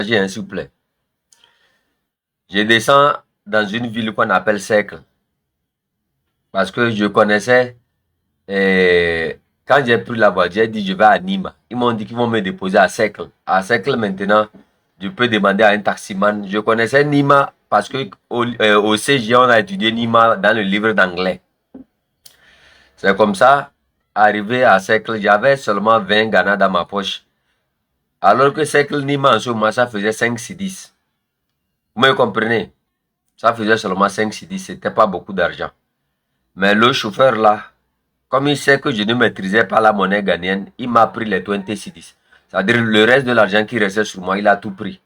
partager, hein, s'il vous plaît. Je descends dans une ville qu'on appelle Cercle. Parce que je connaissais, quand j'ai pris la voiture, j'ai dit je vais à Nîmes. Ils m'ont dit qu'ils vont me déposer à Cercle. À Cercle, maintenant, je peux demander à un taximan. Je connaissais Nîmes parce que au CG, on a étudié Nîmes dans le livre d'anglais. C'est comme ça, arrivé à Cercle, j'avais seulement 20 Ghana dans ma poche. Alors que Cercle Nîmes, en ce moment, ça faisait 5 10. Vous me comprenez? Ça faisait seulement 5 10, c'était pas beaucoup d'argent. Mais le chauffeur là, comme il sait que je ne maîtrisais pas la monnaie ghanéenne, il m'a pris les 20 cedis. C'est-à-dire le reste de l'argent qui restait sur moi, il a tout pris.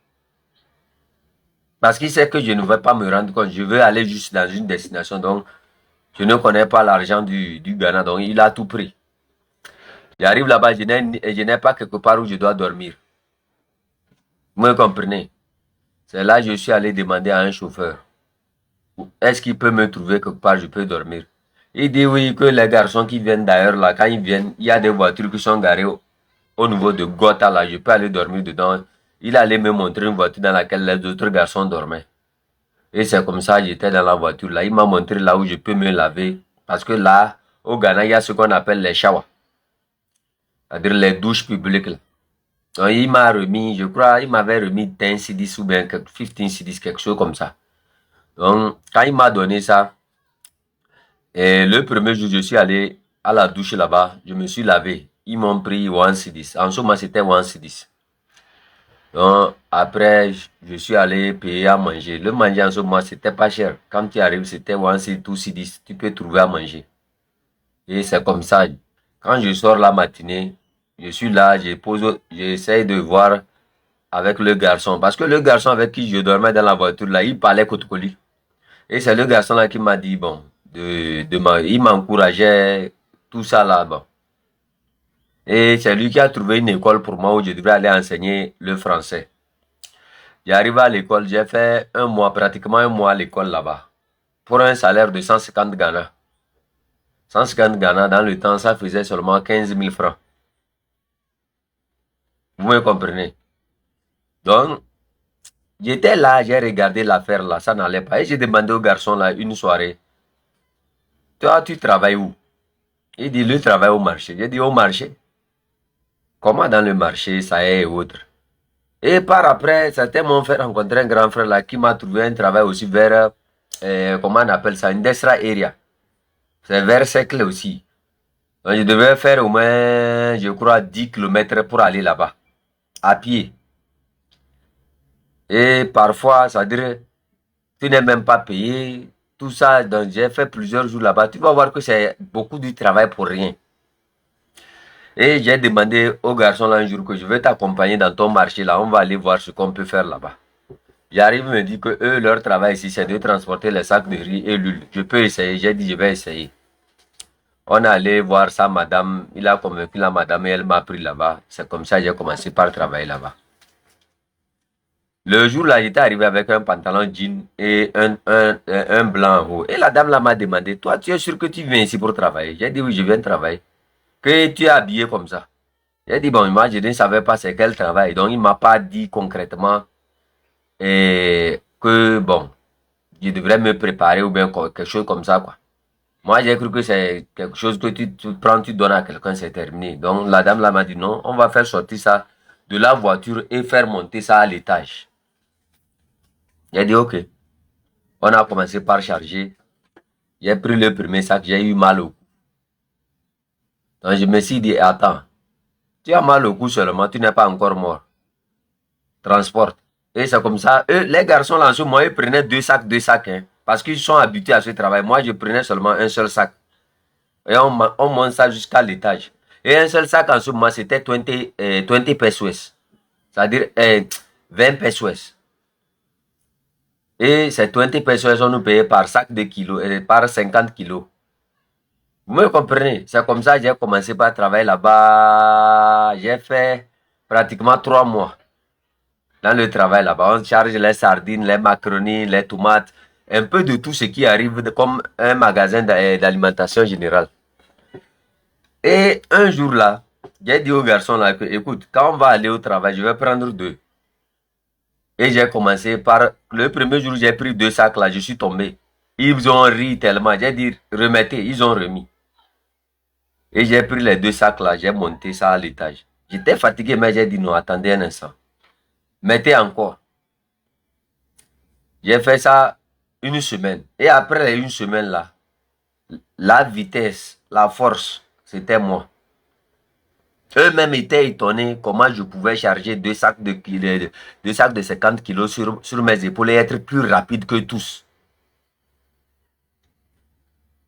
Parce qu'il sait que je ne vais pas me rendre compte. Je veux aller juste dans une destination. Donc, je ne connais pas l'argent du Ghana. Donc, il a tout pris. J'arrive là-bas, je n'ai pas quelque part où je dois dormir. Vous me comprenez? C'est là que je suis allé demander à un chauffeur. Est-ce qu'il peut me trouver quelque part où je peux dormir? Il dit oui, que les garçons qui viennent d'ailleurs là, quand ils viennent, il y a des voitures qui sont garées au niveau de Gotha là, je peux aller dormir dedans. Il allait me montrer une voiture dans laquelle les autres garçons dormaient. Et c'est comme ça, j'étais dans la voiture là. Il m'a montré là où je peux me laver. Parce que là, au Ghana, il y a ce qu'on appelle les showers. C'est-à-dire les douches publiques là. Donc il m'a remis, je crois, il m'avait remis 10 cedis ou bien 15 cedis, quelque chose comme ça. Donc, quand il m'a donné ça, et le premier jour, je suis allé à la douche là-bas, je me suis lavé. Ils m'ont pris 1 cedis. En ce moment, c'était 1 cedis. Donc, après, je suis allé payer à manger. Le manger en ce moment, c'était pas cher. Quand tu arrives, c'était 1 cedis, 2 cedis. Tu peux trouver à manger. Et c'est comme ça. Quand je sors la matinée, je suis là, j'essaie de voir avec le garçon. Parce que le garçon avec qui je dormais dans la voiture, là, il parlait Kotkoli. Et c'est le garçon là qui m'a dit, bon, il m'encourageait, tout ça là, bon. Et c'est lui qui a trouvé une école pour moi où je devrais aller enseigner le français. J'arrive à l'école, j'ai fait un mois, pratiquement un mois à l'école là-bas. Pour un salaire de 150 Ghana. 150 Ghana, dans le temps, ça faisait seulement 15 000 francs. Vous me comprenez? Donc, j'étais là, j'ai regardé l'affaire là, ça n'allait pas. Et j'ai demandé au garçon là, une soirée, toi, tu travailles où? Il dit, le travail au marché. J'ai dit, au marché? Comment dans le marché, ça est et autres? Et par après, c'était mon frère rencontré un grand frère là qui m'a trouvé un travail aussi vers, comment on appelle ça, Indestra Area. C'est vers Cercle aussi. Donc, je devais faire au moins, je crois, 10 km pour aller là-bas, à pied. Et parfois, ça dirait, tu n'es même pas payé, tout ça. Donc, j'ai fait plusieurs jours là-bas. Tu vas voir que c'est beaucoup de travail pour rien. Et j'ai demandé au garçon là un jour que je vais t'accompagner dans ton marché là, on va aller voir ce qu'on peut faire là-bas. J'arrive, me dit que eux, leur travail ici, c'est de transporter les sacs de riz et l'huile. Je peux essayer, j'ai dit je vais essayer. On est allé voir sa madame, il a convaincu la madame et elle m'a pris là-bas. C'est comme ça que j'ai commencé par travailler là-bas. Le jour là, j'étais arrivé avec un pantalon jean et un blanc en haut. Et la dame là m'a demandé, toi, tu es sûr que tu viens ici pour travailler? J'ai dit oui, je viens travailler. Que tu es habillé comme ça? J'ai dit bon, moi je ne savais pas c'est quel travail. Donc il ne m'a pas dit concrètement que bon, je devrais me préparer ou bien quelque chose comme ça quoi. Moi j'ai cru que c'est quelque chose que tu prends, tu donnes à quelqu'un, c'est terminé. Donc la dame là m'a dit non, on va faire sortir ça de la voiture et faire monter ça à l'étage. J'ai dit ok. On a commencé par charger. J'ai pris le premier sac, j'ai eu mal au cou. Donc je me suis dit, attends, tu as mal au cou seulement, tu n'es pas encore mort. Transporte. Et c'est comme ça. Eux, les garçons là, en ce moment, ils prenaient deux sacs, hein, parce qu'ils sont habitués à ce travail. Moi, je prenais seulement un seul sac. Et on monte ça jusqu'à l'étage. Et un seul sac en ce moment, c'était 20 pesos. C'est-à-dire 20 pesos. Et ces 20 pesos, on nous payait par sac de kilos, par 50 kilos. Vous me comprenez? C'est comme ça que j'ai commencé par travailler là-bas. J'ai fait pratiquement 3 mois dans le travail là-bas. On charge les sardines, les macaronis, les tomates, un peu de tout ce qui arrive comme un magasin d'alimentation générale. Et un jour là, j'ai dit au garçon là que, écoute, quand on va aller au travail, je vais prendre deux. Et j'ai commencé par... Le premier jour, j'ai pris 2 sacs là, je suis tombé. Ils ont ri tellement. J'ai dit, remettez, ils ont remis. Et j'ai pris les 2 sacs là, j'ai monté ça à l'étage. J'étais fatigué, mais j'ai dit non, attendez un instant. Mettez encore. J'ai fait ça une semaine. Et après les 1 semaine là, la vitesse, la force, c'était moi. Eux-mêmes étaient étonnés comment je pouvais charger 2 sacs de 50 kilos sur mes épaules et être plus rapide que tous.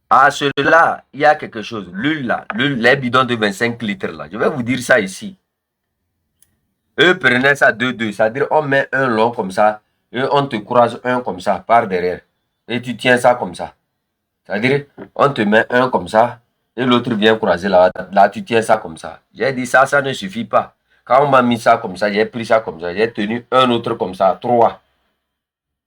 À cela, il y a quelque chose. L'huile là, les bidons de 25 litres là, je vais vous dire ça ici. Eux prenaient ça 2-2, c'est-à-dire on met un long comme ça et on te croise un comme ça par derrière. Et tu tiens ça comme ça. C'est-à-dire, on te met un comme ça et l'autre vient croiser là. Là, tu tiens ça comme ça. J'ai dit ça, ça ne suffit pas. Quand on m'a mis ça comme ça, j'ai pris ça comme ça. J'ai tenu un autre comme ça, 3.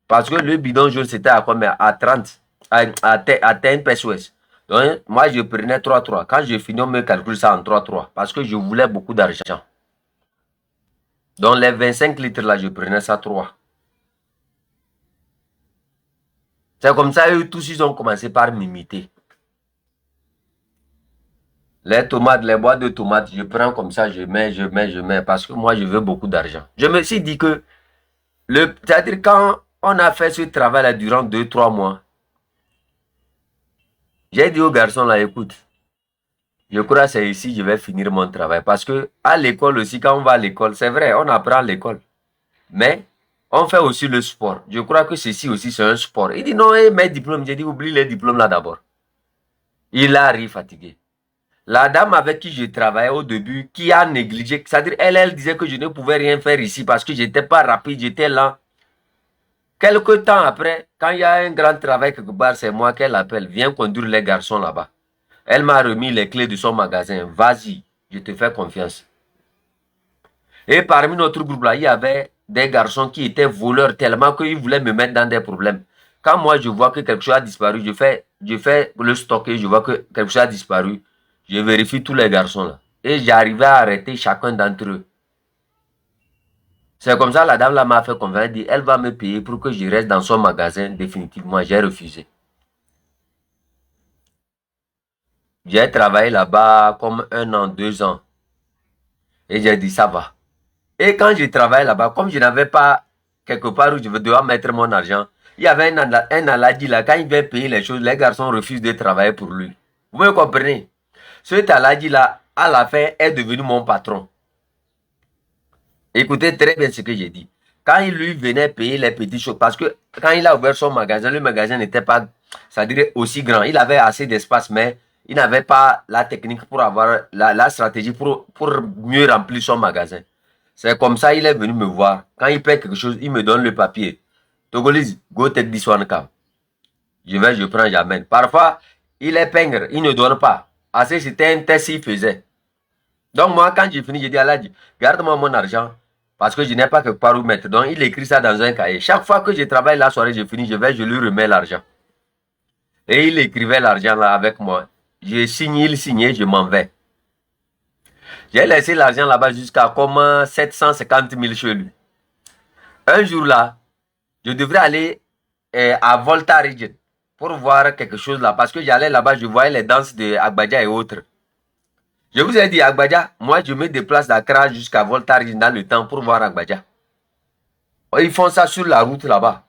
Parce que le bidon jaune, c'était à combien? À 30. À 10 pesos. Donc, moi, je prenais 3-3. Quand je finis, on me calcule ça en 3-3. Parce que je voulais beaucoup d'argent. Donc, les 25 litres là, je prenais ça 3. C'est comme ça, eux tous, ils ont commencé par m'imiter. Les tomates, les boîtes de tomates, je prends comme ça, je mets, parce que moi, je veux beaucoup d'argent. Je me suis dit que, c'est-à-dire quand on a fait ce travail-là durant 2-3 mois, j'ai dit au garçon là, écoute, je crois que c'est ici que je vais finir mon travail. Parce que à l'école aussi, quand on va à l'école, c'est vrai, on apprend à l'école. Mais on fait aussi le sport. Je crois que ceci aussi, c'est un sport. Il dit non, mes diplômes. J'ai dit, oublie les diplômes là d'abord. Il arrive fatigué. La dame avec qui je travaillais au début, qui a négligé, c'est-à-dire elle disait que je ne pouvais rien faire ici parce que je n'étais pas rapide, j'étais lent. Quelque temps après, quand il y a un grand travail quelque part, c'est moi qu'elle appelle, viens conduire les garçons là-bas. Elle m'a remis les clés de son magasin. Vas-y, je te fais confiance. Et parmi notre groupe là, il y avait des garçons qui étaient voleurs tellement qu'ils voulaient me mettre dans des problèmes. Quand moi je vois que quelque chose a disparu, je fais le stock et je vois que quelque chose a disparu. Je vérifie tous les garçons là. Et j'arrivais à arrêter chacun d'entre eux. C'est comme ça la dame là m'a fait convaincre. Elle dit, elle va me payer pour que je reste dans son magasin définitivement. J'ai refusé. J'ai travaillé là-bas comme 1 an, 2 ans. Et j'ai dit, ça va. Et quand je travaillais là-bas, comme je n'avais pas quelque part où je devais mettre mon argent, il y avait un aladi là, quand il vient payer les choses, les garçons refusent de travailler pour lui. Vous me comprenez? Cet aladi là, à la fin, est devenu mon patron. Écoutez très bien ce que j'ai dit. Quand il lui venait payer les petites choses, parce que quand il a ouvert son magasin, le magasin n'était pas, ça dirait, aussi grand. Il avait assez d'espace, mais il n'avait pas la technique pour avoir la stratégie pour mieux remplir son magasin. C'est comme ça il est venu me voir. Quand il paie quelque chose, il me donne le papier. Togolese, go take this one come. Je prends, j'amène. Parfois, il est pingre, il ne donne pas. Assez, c'était un test qu'il faisait. Donc moi, quand j'ai fini, j'ai dit à Aladji, garde-moi mon argent. Parce que je n'ai pas quelque part où mettre. Donc il écrit ça dans un cahier. Chaque fois que je travaille la soirée, je finis, je lui remets l'argent. Et il écrivait l'argent là avec moi. Je signe, il signait, je m'en vais. J'ai laissé l'argent là-bas jusqu'à comme 750 000 chez lui. Un jour là, je devrais aller à Volta Region pour voir quelque chose là. Parce que j'allais là-bas, je voyais les danses de Agbadja et autres. Je vous ai dit, Agbadja, moi je me déplace d'Accra jusqu'à Volta Region dans le temps pour voir Agbadja. Ils font ça sur la route là-bas.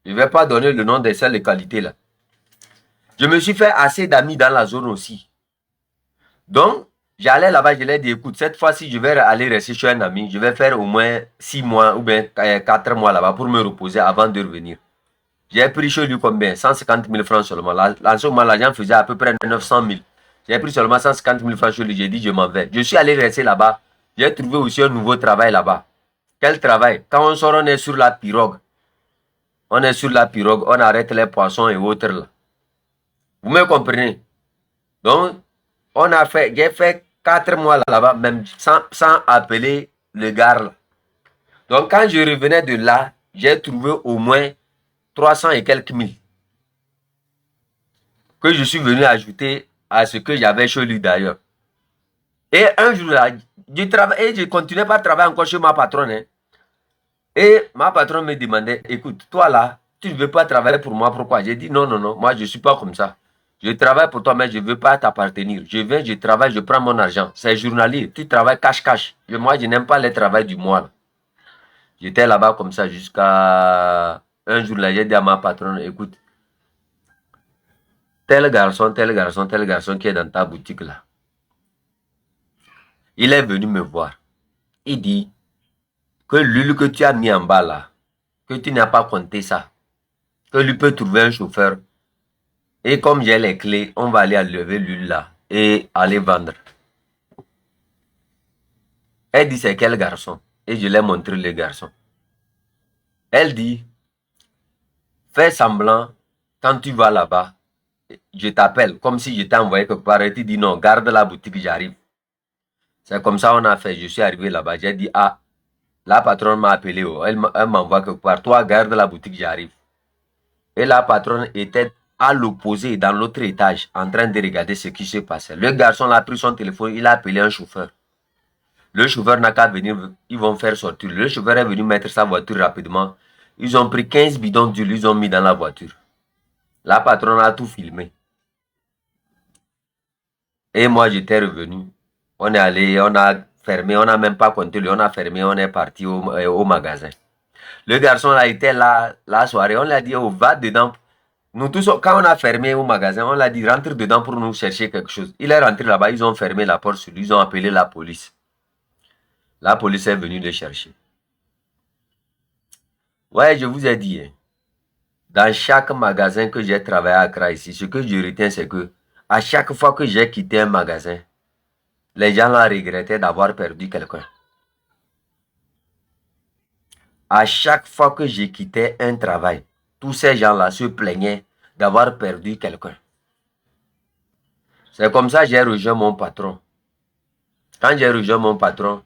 Je ne vais pas donner le nom des selles localités là. Je me suis fait assez d'amis dans la zone aussi. Donc, j'allais là-bas, je leur ai dit, écoute, cette fois-ci, je vais aller rester chez un ami. Je vais faire au moins 6 mois ou bien 4 mois là-bas pour me reposer avant de revenir. J'ai pris chez lui combien? 150 000 francs seulement. En ce moment, l'argent faisait à peu près 900 000. J'ai pris seulement 150 000 francs chez lui. J'ai dit, je m'en vais. Je suis allé rester là-bas. J'ai trouvé aussi un nouveau travail là-bas. Quel travail? Quand on sort, on est sur la pirogue. On est sur la pirogue, on arrête les poissons et autres là. Vous me comprenez? Donc, j'ai fait 4 mois là-bas, même sans appeler le gars là. Donc, quand je revenais de là, j'ai trouvé au moins 300 et quelques mille que je suis venu ajouter à ce que j'avais chez lui d'ailleurs. Et un jour là, je continuais pas à travailler encore chez ma patronne. Hein. Et ma patronne me demandait, écoute, toi là, tu ne veux pas travailler pour moi, pourquoi? J'ai dit, non, non, non, moi je ne suis pas comme ça. Je travaille pour toi, mais je ne veux pas t'appartenir. Je viens, je travaille, je prends mon argent. C'est journalier, tu travailles cash-cash. Moi, je n'aime pas le travail du mois. J'étais là-bas comme ça jusqu'à un jour là, j'ai dit à ma patronne, écoute, tel garçon, tel garçon, tel garçon qui est dans ta boutique là, il est venu me voir. Il dit que l'huile que tu as mis en bas là, que tu n'as pas compté ça, que lui peut trouver un chauffeur. Et comme j'ai les clés, on va aller enlever l'huile là et aller vendre. Elle dit c'est quel garçon? Et je lui ai montré le garçon. Elle dit, fais semblant, quand tu vas là-bas, je t'appelle, comme si je t'ai envoyé quelque part. Et tu dis non, garde la boutique, j'arrive. C'est comme ça on a fait. Je suis arrivé là-bas. J'ai dit, ah, la patronne m'a appelé. Oh. Elle m'envoie quelque part. Toi, garde la boutique, j'arrive. Et la patronne était à l'opposé, dans l'autre étage, en train de regarder ce qui se passait. Le garçon a pris son téléphone, il a appelé un chauffeur. Le chauffeur n'a qu'à venir, ils vont faire sortir. Le chauffeur est venu mettre sa voiture rapidement. Ils ont pris 15 bidons d'huile, ils ont mis dans la voiture. La patronne a tout filmé. Et moi, j'étais revenu. On est allé, on a fermé, on n'a même pas compté, on a fermé, on est parti au magasin. Le garçon a été là la soirée, on lui a dit, oh, va dedans. Nous tous, quand on a fermé au magasin, on l'a dit, rentre dedans pour nous chercher quelque chose. Il est rentré là-bas, ils ont fermé la porte sur lui, ils ont appelé la police. La police est venue le chercher. Ouais, je vous ai dit, hein, dans chaque magasin que j'ai travaillé à Accra ici, ce que je retiens, c'est que à chaque fois que j'ai quitté un magasin, les gens là regrettaient d'avoir perdu quelqu'un. À chaque fois que j'ai quitté un travail, tous ces gens-là se plaignaient d'avoir perdu quelqu'un. C'est comme ça que j'ai rejoint mon patron. Quand j'ai rejoint mon patron,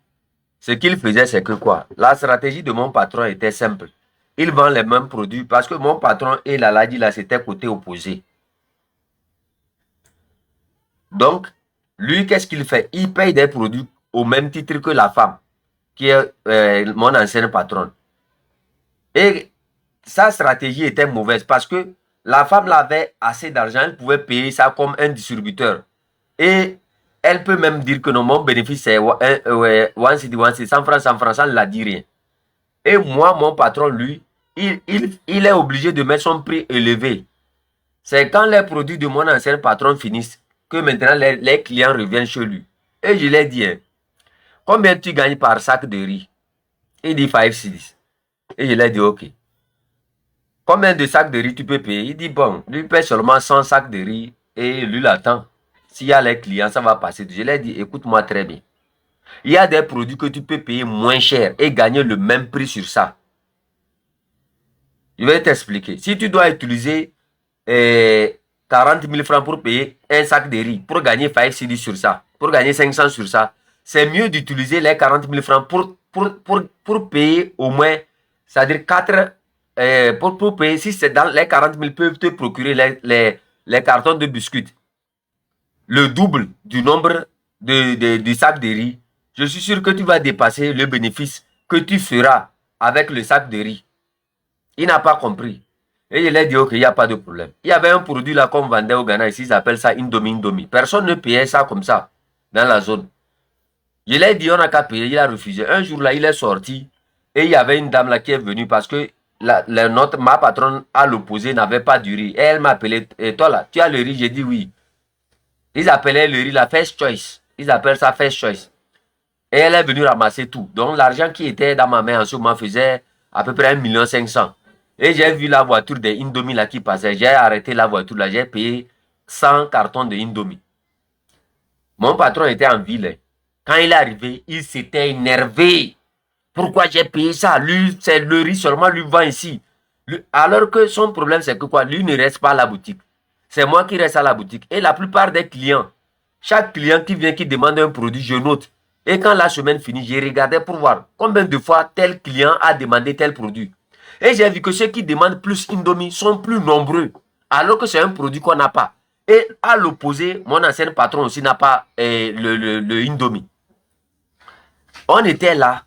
ce qu'il faisait, c'est que quoi? La stratégie de mon patron était simple. Il vend les mêmes produits parce que mon patron et la Ladi, là, c'était côté opposé. Donc, lui, qu'est-ce qu'il fait? Il paye des produits au même titre que la femme, qui est mon ancienne patronne. Et sa stratégie était mauvaise parce que la femme avait assez d'argent, elle pouvait payer ça comme un distributeur. Et elle peut même dire que non, mon bénéfice c'est 100 francs, 100 francs, ça ne la dit rien. Et moi, mon patron, lui, il est obligé de mettre son prix élevé. C'est quand les produits de mon ancien patron finissent que maintenant les clients reviennent chez lui. Et je lui ai dit, hein, combien tu gagnes par sac de riz? Il dit 5 6. Et je lui ai dit, ok. Combien de sacs de riz tu peux payer? Il dit, bon, lui paye seulement 100 sacs de riz et lui l'attend. S'il y a les clients, ça va passer. Je lui ai dit, écoute-moi très bien. Il y a des produits que tu peux payer moins cher et gagner le même prix sur ça. Je vais t'expliquer. Si tu dois utiliser 40 000 francs pour payer un sac de riz, pour gagner 5 CD sur ça, pour gagner 500 sur ça, c'est mieux d'utiliser les 40 000 francs pour payer au moins, c'est-à-dire 4, pour payer, si c'est dans les 40 000 peuvent te procurer les cartons de biscuits. Le double du nombre de sacs de riz, je suis sûr que tu vas dépasser le bénéfice que tu feras avec le sac de riz. Il n'a pas compris. Et il a dit, ok, il n'y a pas de problème. Il y avait un produit là qu'on vendait au Ghana ici, ils appellent ça Indomie. Personne ne payait ça comme ça, dans la zone. Je lui ai dit, on n'a qu'à payer, il a refusé. Un jour là, il est sorti et il y avait une dame là qui est venue parce que ma patronne à l'opposé n'avait pas du riz. Et elle m'a appelé, et toi là, tu as le riz? J'ai dit oui. Ils appelaient le riz la first choice. Ils appellent ça first choice. Et elle est venue ramasser tout. Donc l'argent qui était dans ma main en ce moment faisait à peu près 1 500 000. Et j'ai vu la voiture de Indomie là qui passait. J'ai arrêté la voiture là. J'ai payé 100 cartons de Indomie. Mon patron était en ville. Quand il est arrivé, il s'était énervé. Pourquoi j'ai payé ça? Lui, c'est le riz seulement, lui vend ici. Alors que son problème, c'est que quoi? Lui ne reste pas à la boutique. C'est moi qui reste à la boutique. Et la plupart des clients, chaque client qui vient, qui demande un produit, je note. Et quand la semaine finit, j'ai regardé pour voir combien de fois tel client a demandé tel produit. Et j'ai vu que ceux qui demandent plus Indomie sont plus nombreux, alors que c'est un produit qu'on n'a pas. Et à l'opposé, mon ancien patron aussi n'a pas le Indomie. On était là.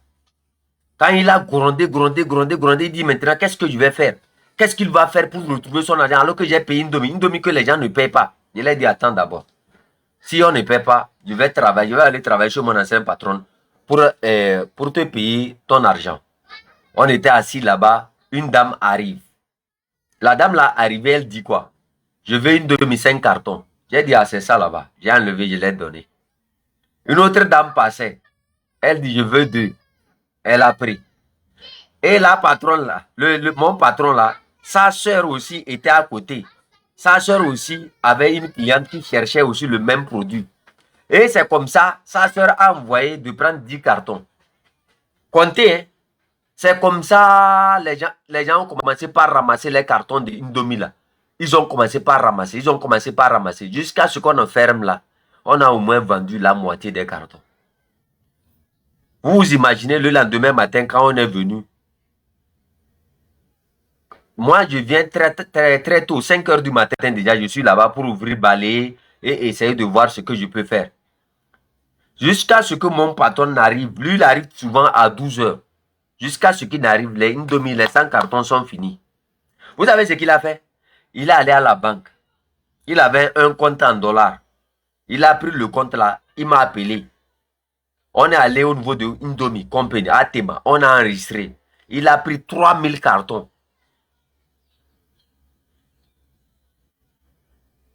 Quand il a grondé, il dit maintenant, qu'est-ce que je vais faire? Qu'est-ce qu'il va faire pour retrouver son argent alors que j'ai payé une demi que les gens ne payent pas? Je lui ai dit, attends d'abord. Si on ne paie pas, je vais aller travailler chez mon ancien patron pour te payer ton argent. On était assis là-bas, une dame arrive. La dame là arrivée, elle dit quoi? Je veux une demi-5 cartons. J'ai dit, ah c'est ça là-bas. J'ai enlevé, je l'ai donné. Une autre dame passait. Elle dit, je veux 2. Elle a pris. Et la patronne là, mon patron là, sa soeur aussi était à côté. Sa soeur aussi avait une cliente qui cherchait aussi le même produit. Et c'est comme ça, sa soeur a envoyé de prendre 10 cartons. Comptez, hein? C'est comme ça, les gens ont commencé par ramasser les cartons de Indomie là. Ils ont commencé par ramasser, jusqu'à ce qu'on enferme là. On a au moins vendu la moitié des cartons. Vous vous imaginez le lendemain matin quand on est venu. Moi, je viens très tôt, 5 heures du matin déjà, je suis là-bas pour ouvrir, balayer et essayer de voir ce que je peux faire. Jusqu'à ce que mon patron n'arrive. Lui, il arrive souvent à 12 heures. Jusqu'à ce qu'il n'arrive, les 100 cartons sont finis. Vous savez ce qu'il a fait? Il est allé à la banque. Il avait un compte en dollars. Il a pris le compte là. Il m'a appelé. On est allé au niveau de Indomie Company à Tema. On a enregistré. Il a pris 3000 cartons.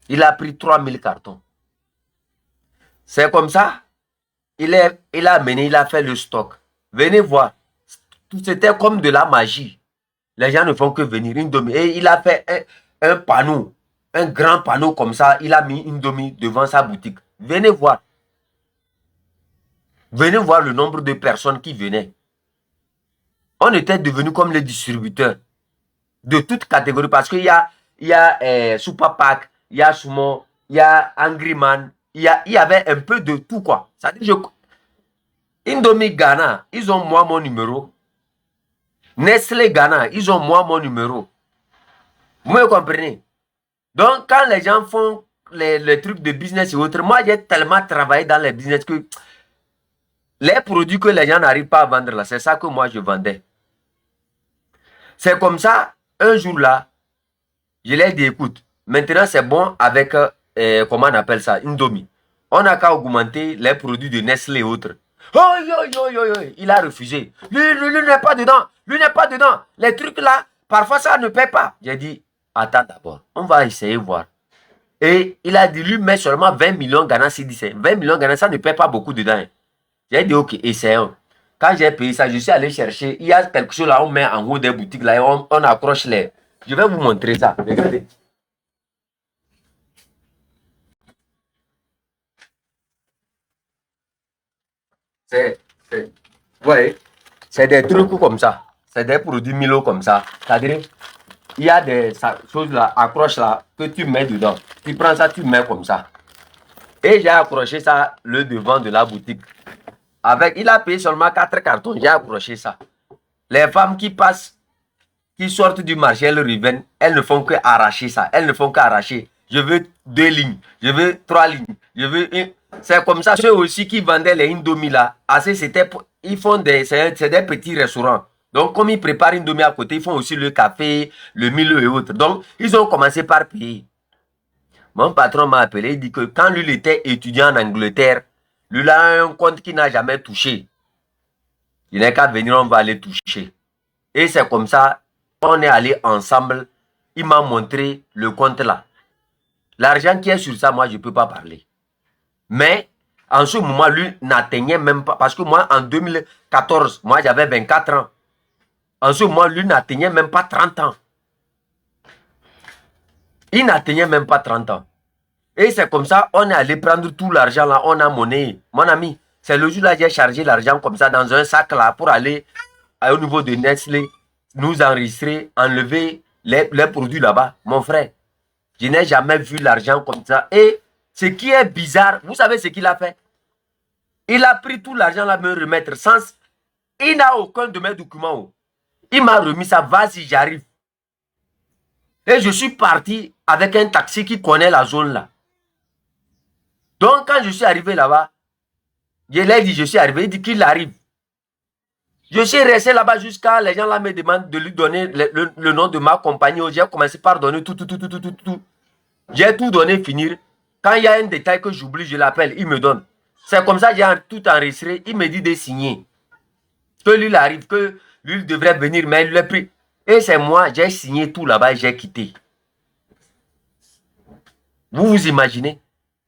Il a pris 3000 cartons. C'est comme ça. Il a amené, il a fait le stock. Venez voir. C'était comme de la magie. Les gens ne font que venir. Indomie. Et il a fait un panneau. Un grand panneau comme ça. Il a mis Indomie devant sa boutique. Venez voir. Venez voir le nombre de personnes qui venaient. On était devenus comme les distributeurs. De toutes catégories. Parce qu'il y a Super Pack. Il y a Sumo. Il y a Angry Man. Il y avait un peu de tout quoi. Ça dit, Indomie Ghana, ils ont moi mon numéro. Nestlé Ghana, ils ont moi mon numéro. Vous me comprenez? Donc, quand les gens font les trucs de business et autres, moi, j'ai tellement travaillé dans les business que les produits que les gens n'arrivent pas à vendre là, c'est ça que moi, je vendais. C'est comme ça, un jour là, je leur ai dit, écoute, maintenant, c'est bon avec, comment on appelle ça, Indomie. On n'a qu'à augmenter les produits de Nestlé et autres. Oh, il a refusé. Lui n'est pas dedans. Lui n'est pas dedans. Les trucs là, parfois ça ne paie pas. J'ai dit, attends d'abord, on va essayer voir. Et il a dit, lui met seulement 20 millions Ghana CDC. 20 millions Ghana, ça ne paie pas beaucoup dedans. J'ai dit, ok, essayons. Quand j'ai payé ça, je suis allé chercher. Il y a quelque chose là, on met en haut des boutiques là, et on accroche les. Je vais vous montrer ça. Regardez. Ouais, c'est des trucs comme ça. C'est des produits Milo comme ça. C'est-à-dire, il y a des choses là, accroches là, que tu mets dedans. Tu prends ça, tu mets comme ça. Et j'ai accroché ça le devant de la boutique. Il a payé seulement 4 cartons. J'ai accroché ça. Les femmes qui passent, qui sortent du marché, elles reviennent, elles ne font que arracher ça. Elles ne font qu'arracher. Je veux 2 lignes. Je veux 3 lignes. Je veux une. C'est comme ça. Ceux aussi qui vendaient les Indomie là, ils font c'est des petits restaurants. Donc, comme ils préparent Indomie à côté, ils font aussi le café, le Milo et autres. Donc, ils ont commencé par payer. Mon patron m'a appelé, il dit que quand lui était étudiant en Angleterre, lui a un compte qu'il n'a jamais touché. Il n'est qu'à venir, on va aller toucher. Et c'est comme ça, on est allé ensemble. Il m'a montré le compte là. L'argent qui est sur ça, moi, je ne peux pas parler. Mais, en ce moment, lui n'atteignait même pas. Parce que moi, en 2014, moi, j'avais 24 ans. En ce moment, lui n'atteignait même pas 30 ans. Il n'atteignait même pas 30 ans. Et c'est comme ça, on est allé prendre tout l'argent là, on a monnaie. Mon ami, c'est le jour là, j'ai chargé l'argent comme ça dans un sac là pour aller au niveau de Nestlé, nous enregistrer, enlever les produits là-bas. Mon frère, je n'ai jamais vu l'argent comme ça. Et ce qui est bizarre, vous savez ce qu'il a fait? Il a pris tout l'argent là, me remettre sans... Il n'a aucun de mes documents. Il m'a remis ça, vas-y, j'arrive. Et je suis parti avec un taxi qui connaît la zone là. Donc, quand je suis arrivé là-bas, je l'ai dit, je suis arrivé, il dit qu'il arrive. Je suis resté là-bas jusqu'à les gens là me demandent de lui donner le nom de ma compagnie. J'ai commencé par donner tout. J'ai tout donné, finir. Quand il y a un détail que j'oublie, je l'appelle, il me donne. C'est comme ça, j'ai tout enregistré. Il me dit de signer. Que lui, il arrive, que lui, il devrait venir, mais il l'a pris. Et c'est moi, j'ai signé tout là-bas et j'ai quitté. Vous vous imaginez?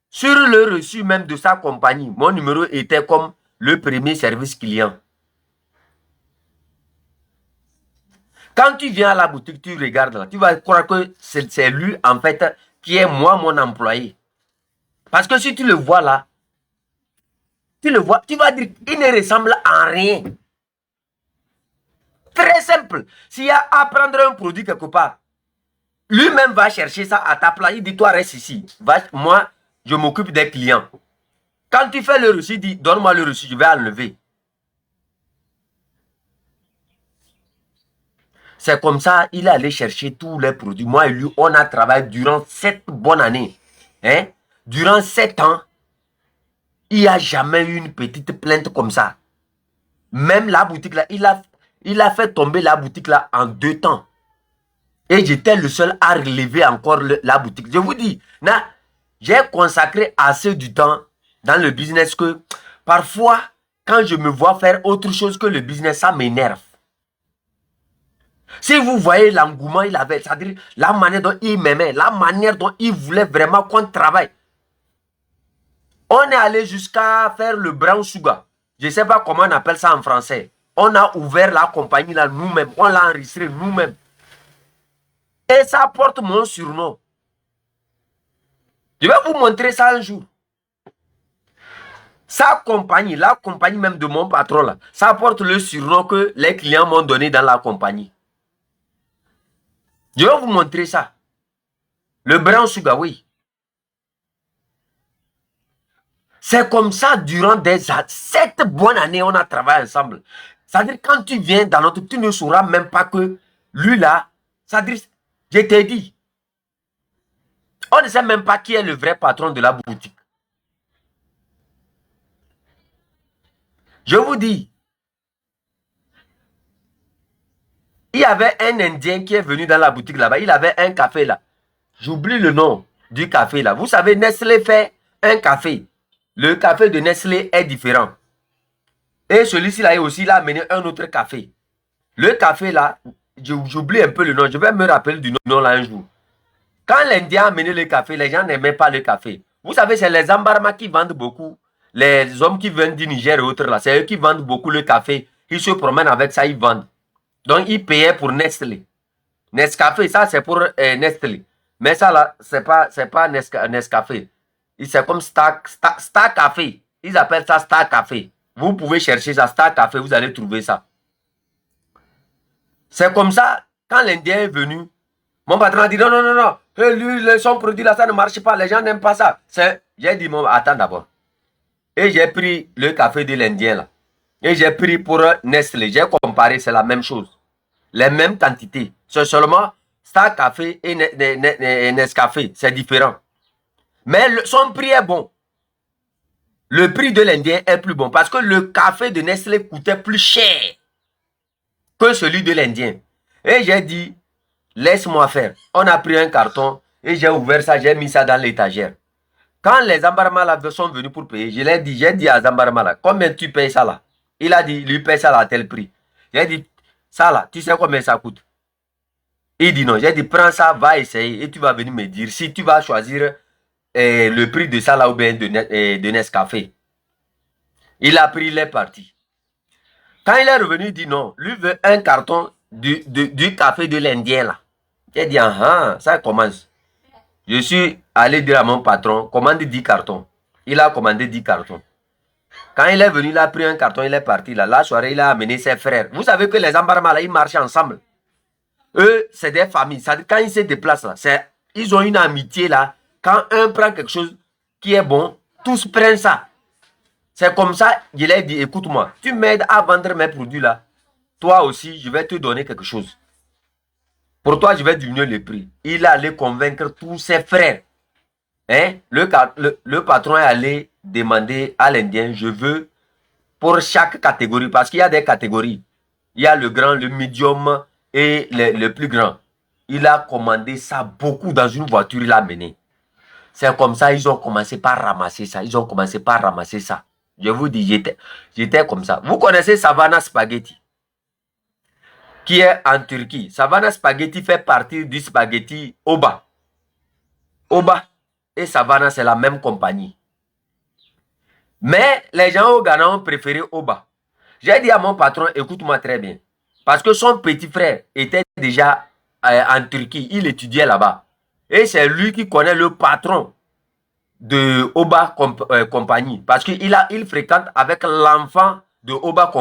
Sur le reçu même de sa compagnie, mon numéro était comme le premier service client. Quand tu viens à la boutique, tu regardes là, tu vas croire que c'est lui en fait qui est moi, mon employé. Parce que si tu le vois là, tu le vois, tu vas dire il ne ressemble à rien. Très simple. S'il y a à prendre un produit quelque part, lui-même va chercher ça à ta place. Il dit toi reste ici. Moi, je m'occupe des clients. Quand tu fais le reçu, il dit donne-moi le reçu, je vais enlever. C'est comme ça, il est allé chercher tous les produits. Moi et lui, on a travaillé durant 7 bonnes années. Hein? Durant 7 ans, il n'y a jamais eu une petite plainte comme ça. Même la boutique là, il a fait tomber la boutique là en 2 temps. Et j'étais le seul à relever encore la boutique. Je vous dis, j'ai consacré assez du temps dans le business que parfois, quand je me vois faire autre chose que le business, ça m'énerve. Si vous voyez l'engouement il avait, c'est-à-dire la manière dont il m'aimait, la manière dont il voulait vraiment qu'on travaille. On est allé jusqu'à faire le brown sugar. Je ne sais pas comment on appelle ça en français. On a ouvert la compagnie là nous-mêmes. On l'a enregistré nous-mêmes. Et ça porte mon surnom. Je vais vous montrer ça un jour. Sa compagnie, la compagnie même de mon patron là, ça porte le surnom que les clients m'ont donné dans la compagnie. Je vais vous montrer ça. Le brown sugar, oui. C'est comme ça durant 7 bonnes années, on a travaillé ensemble. C'est-à-dire, quand tu viens dans notre... Tu ne sauras même pas que lui là, c'est-à-dire, je t'ai dit, on ne sait même pas qui est le vrai patron de la boutique. Je vous dis, il y avait un Indien qui est venu dans la boutique là-bas. Il avait un café là. J'oublie le nom du café là. Vous savez, Nestlé fait un café. Le café de Nestlé est différent. Et celui-ci là aussi, il a amené un autre café. Le café là, j'oublie un peu le nom. Je vais me rappeler du nom là un jour. Quand l'Indien a amené le café, les gens n'aimaient pas le café. Vous savez, c'est les Ambarma qui vendent beaucoup. Les hommes qui viennent du Niger et autres là, c'est eux qui vendent beaucoup le café. Ils se promènent avec ça, ils vendent. Donc, ils payaient pour Nestlé. Nescafé, ça c'est pour Nestlé. Mais ça là, c'est pas Nescafé. C'est comme Star Café. Ils appellent ça Star Café. Vous pouvez chercher ça, Star Café, vous allez trouver ça. C'est comme ça, quand l'Indien est venu, mon patron a dit non. Lui, son produit là, ça ne marche pas. Les gens n'aiment pas ça. J'ai dit, attends d'abord. Et j'ai pris le café de l'Indien là. Et j'ai pris pour Nestlé. J'ai comparé, c'est la même chose. Les mêmes quantités. C'est seulement Star Café et Nescafé. C'est différent. Mais son prix est bon. Le prix de l'Indien est plus bon. Parce que le café de Nestlé coûtait plus cher que celui de l'Indien. Et j'ai dit, laisse-moi faire. On a pris un carton et j'ai ouvert ça, j'ai mis ça dans l'étagère. Quand les Zambarama sont venus pour payer, j'ai dit à Zambarama, combien tu payes ça là? Il a dit, lui paye ça là à tel prix. J'ai dit, ça là, tu sais combien ça coûte? Il dit non. J'ai dit, prends ça, va essayer et tu vas venir me dire si tu vas choisir le prix de ça là ou bien de Nescafé. Il a pris, il est parti. Quand il est revenu, il dit non, lui veut un carton du café de l'Indien là. J'ai dit, ça commence. Je suis allé dire à mon patron, commande 10 cartons. Il a commandé 10 cartons. Quand il est venu, il a pris un carton, il est parti là. La soirée, il a amené ses frères. Vous savez que les Ambarma là, ils marchent ensemble. Eux, c'est des familles. Quand ils se déplacent là, ils ont une amitié là. Quand un prend quelque chose qui est bon, tous prennent ça. C'est comme ça, je lui ai dit, écoute-moi, tu m'aides à vendre mes produits là. Toi aussi, je vais te donner quelque chose. Pour toi, je vais diminuer le prix. Il allait convaincre tous ses frères. Hein? Le patron est allé demander à l'Indien, je veux pour chaque catégorie, parce qu'il y a des catégories. Il y a le grand, le médium et le plus grand. Il a commandé ça beaucoup dans une voiture, il a mené. C'est comme ça, ils ont commencé par ramasser ça. Ils ont commencé par ramasser ça. Je vous dis, j'étais comme ça. Vous connaissez Savannah Spaghetti, qui est en Turquie. Savannah Spaghetti fait partie du spaghetti Oba. Oba et Savannah, c'est la même compagnie. Mais les gens au Ghana ont préféré Oba. J'ai dit à mon patron, écoute-moi très bien. Parce que son petit frère était déjà en Turquie. Il étudiait là-bas. Et c'est lui qui connaît le patron de Oba Compagnie. Parce qu'il fréquente avec l'enfant de Oba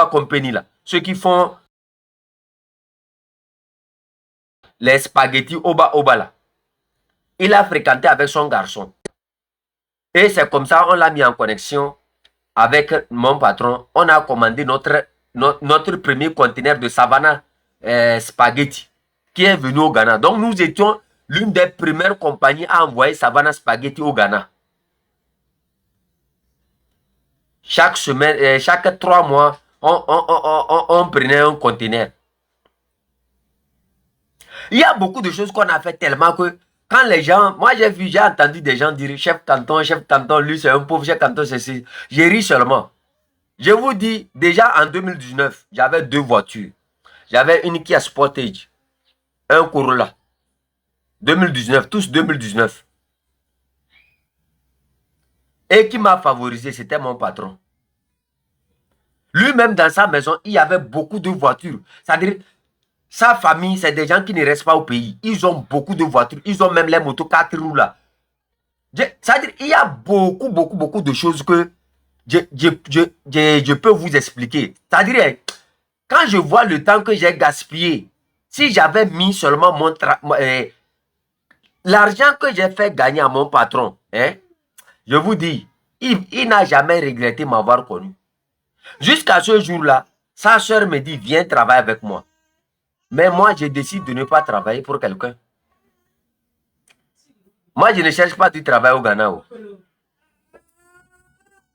Company là. Ceux qui font les spaghettis Oba Oba là. Il a fréquenté avec son garçon. Et c'est comme ça, on l'a mis en connexion avec mon patron. On a commandé notre premier conteneur de Savannah Spaghetti qui est venu au Ghana. Donc, nous étions l'une des premières compagnies à envoyer Savannah Spaghetti au Ghana. Chaque semaine, chaque 3 mois, on prenait un conteneur. Il y a beaucoup de choses qu'on a fait tellement que quand les gens, moi j'ai entendu des gens dire chef canton, lui c'est un pauvre, chef canton c'est ceci. J'ai ri seulement. Je vous dis, déjà en 2019, j'avais 2 voitures. J'avais une Kia Sportage, un Corolla. 2019, tous 2019. Et qui m'a favorisé, c'était mon patron. Lui-même dans sa maison, il y avait beaucoup de voitures. C'est-à-dire, sa famille, c'est des gens qui ne restent pas au pays. Ils ont beaucoup de voitures. Ils ont même les motos 4 roues là. C'est-à-dire, il y a beaucoup de choses que je peux vous expliquer. C'est-à-dire, quand je vois le temps que j'ai gaspillé, si j'avais mis seulement l'argent que j'ai fait gagner à mon patron, hein, je vous dis, il n'a jamais regretté m'avoir connu. Jusqu'à ce jour-là, sa soeur me dit, viens travailler avec moi. Mais moi, je décide de ne pas travailler pour quelqu'un. Moi, je ne cherche pas du travail au Ghana.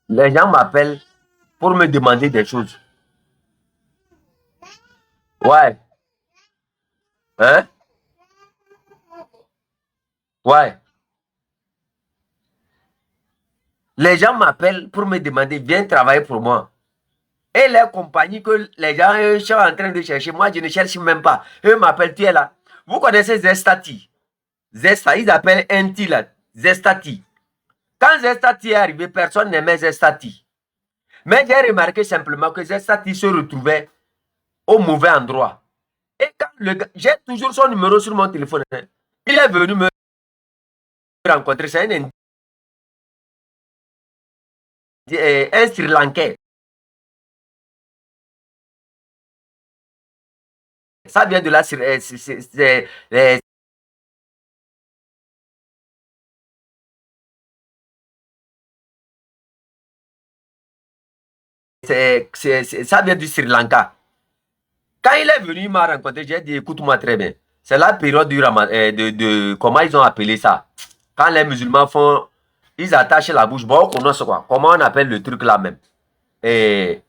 Les gens m'appellent pour me demander des choses. Ouais. Hein? Ouais. Les gens m'appellent pour me demander, viens travailler pour moi. Et les compagnies que les gens sont en train de chercher, moi, je ne cherche même pas. Eux m'appellent, tu es là. Vous connaissez Zestati? Zestati, ils appellent NT là. Zestati. Quand Zestati est arrivé, personne n'aimait Zestati. Mais j'ai remarqué simplement que Zestati se retrouvait au mauvais endroit. Et quand le gars, j'ai toujours son numéro sur mon téléphone. Il est venu me rencontrer. C'est un Sri Lankais. Ça vient de là. Ça vient du Sri Lanka. Quand il est venu, il m'a rencontré, j'ai dit, écoute-moi très bien. C'est la période du Ramadan, comment ils ont appelé ça? Quand les musulmans font, ils attachent la bouche. Bon, on connaît quoi? Comment on appelle le truc là même? Et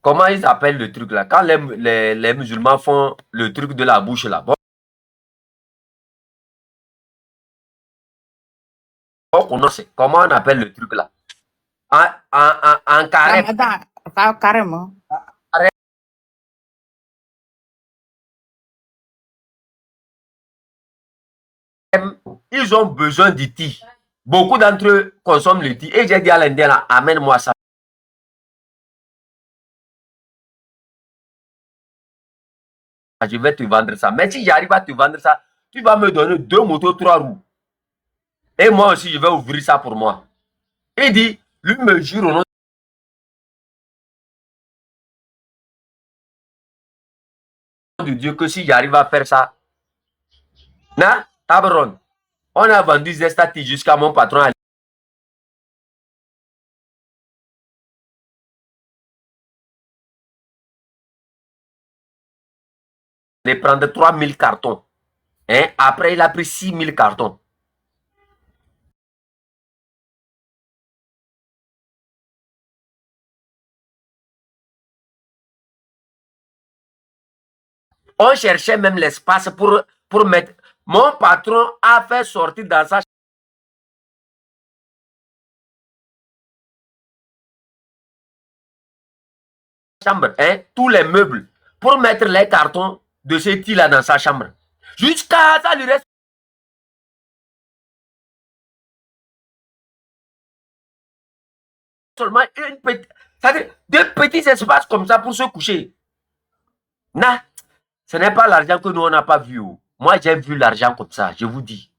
comment ils appellent le truc là? Quand les musulmans font le truc de la bouche là. Bon, on connaît comment on appelle le truc là? En carême. Carrément. Ils ont besoin du thé. Beaucoup d'entre eux consomment le thé. Et j'ai dit à l'Indien là, amène-moi ça. Je vais te vendre ça. Mais si j'arrive à te vendre ça, tu vas me donner 2 motos 3 roues. Et moi aussi, je vais ouvrir ça pour moi. Il dit, lui me jure au nom de Dieu que si j'arrive à faire ça, na, tabron, on a vendu Zestati jusqu'à mon patron allait prendre 3000 cartons. Hein? Après, il a pris 6000 cartons. On cherchait même l'espace pour mettre. Mon patron a fait sortir dans sa chambre tous les meubles pour mettre les cartons de ce type-là dans sa chambre. Jusqu'à ça lui reste seulement deux petits espaces comme ça pour se coucher. Non, ce n'est pas l'argent que nous, on n'a pas vu. Moi, j'ai vu l'argent comme ça, je vous dis.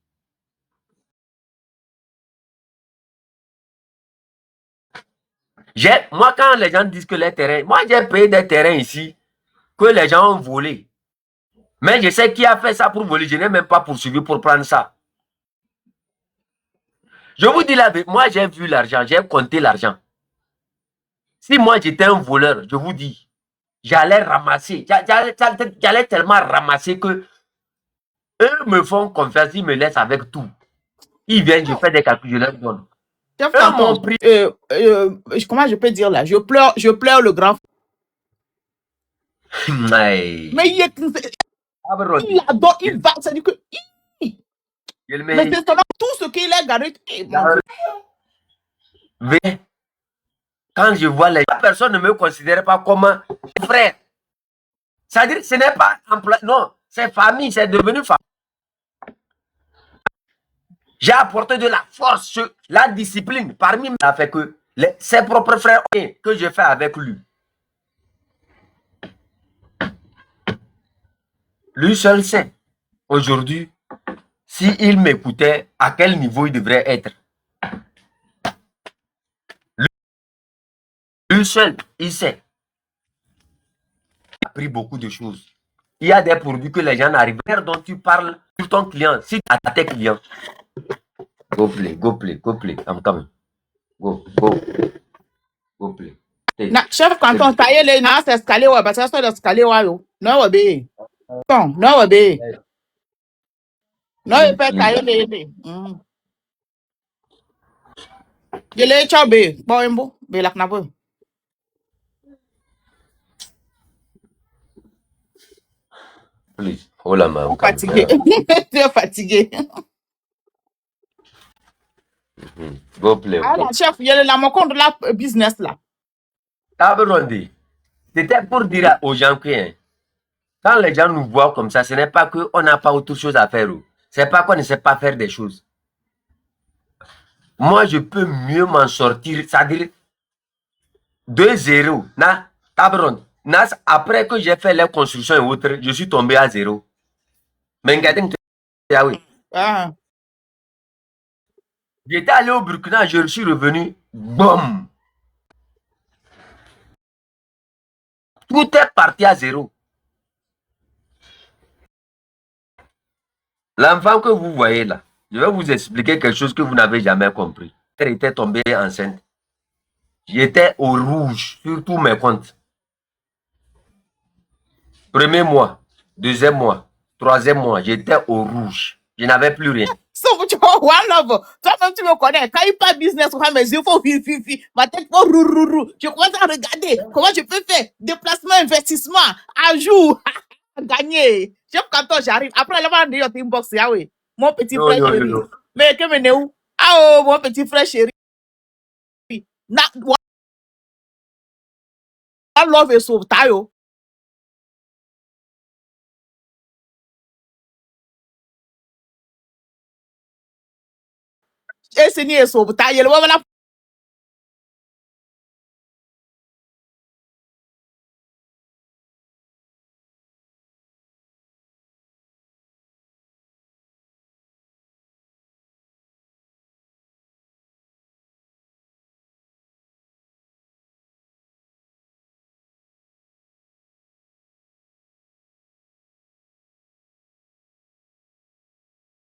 Moi, quand les gens disent que les terrains, moi, j'ai payé des terrains ici que les gens ont volé. Mais je sais qui a fait ça pour voler. Je n'ai même pas poursuivi pour prendre ça. Je vous dis la vérité, moi, j'ai vu l'argent, j'ai compté l'argent. Si moi, j'étais un voleur, je vous dis, j'allais ramasser. J'allais tellement ramasser que eux me font confiance, ils me laissent avec tout. Ils viennent, je fais des calculs, je leur donne. Eux m'ont pris. Comment je peux dire là? Je pleure le grand. Mais il adore, il va, ça dit que. Mais c'est seulement tout ce qu'il a gardé. Quand je vois les gens, personne ne me considère pas comme un frère. C'est-à-dire, ce n'est pas emploi, non, c'est famille, c'est devenu famille. J'ai apporté de la force, la discipline parmi a fait que ses propres frères que je fais avec lui. Lui seul sait aujourd'hui s'il m'écoutait, à quel niveau il devrait être. Lui seul, il sait. Il a appris beaucoup de choses. Il y a des produits que les gens n'arrivent pas. Dont tu parles sur ton client, si tu as tes clients. Go play, go play, go play. I'm coming. Go, go. Go play. Na chef quand on taille les nas escalier ouais parce que ça l'escalier ouais yo. Non ouais bé. Bon, non ouais bé. Non il peut tailler les. Je l'ai cha bé. Bon imbo, bé la knabe. Please. Hold on, man. Fatigué. Tu es fatigué. Go play. Alors, chef, il y a la compte de la business là. C'était pour dire aux gens que quand les gens nous voient comme ça, ce n'est pas qu'on n'a pas autre chose à faire. C'est pas qu'on ne sait pas faire des choses. Moi, je peux mieux m'en sortir, c'est-à-dire 2-0. Après que j'ai fait les constructions et autres, je suis tombé à 0. Mais Ah. J'étais allé au Burkina, je suis revenu, boum. Tout est parti à 0. L'enfant que vous voyez là, je vais vous expliquer quelque chose que vous n'avez jamais compris. Elle était tombée enceinte. J'étais au rouge sur tous mes comptes. Premier mois, deuxième mois, troisième mois, j'étais au rouge. Je n'avais plus rien. Toi-même, tu me connais. Quand il parle business, mes yeux font fi. Ma tête fait rou. Je commence à regarder comment je peux faire déplacement, investissement, ajout, gagner. Chef, quand j'arrive, après, là, on est inbox, oui. Mon petit frère chéri. Mais que me où? Ah, oh, mon petit frère chéri. Na, love is so tayo. Esse ni so tayo.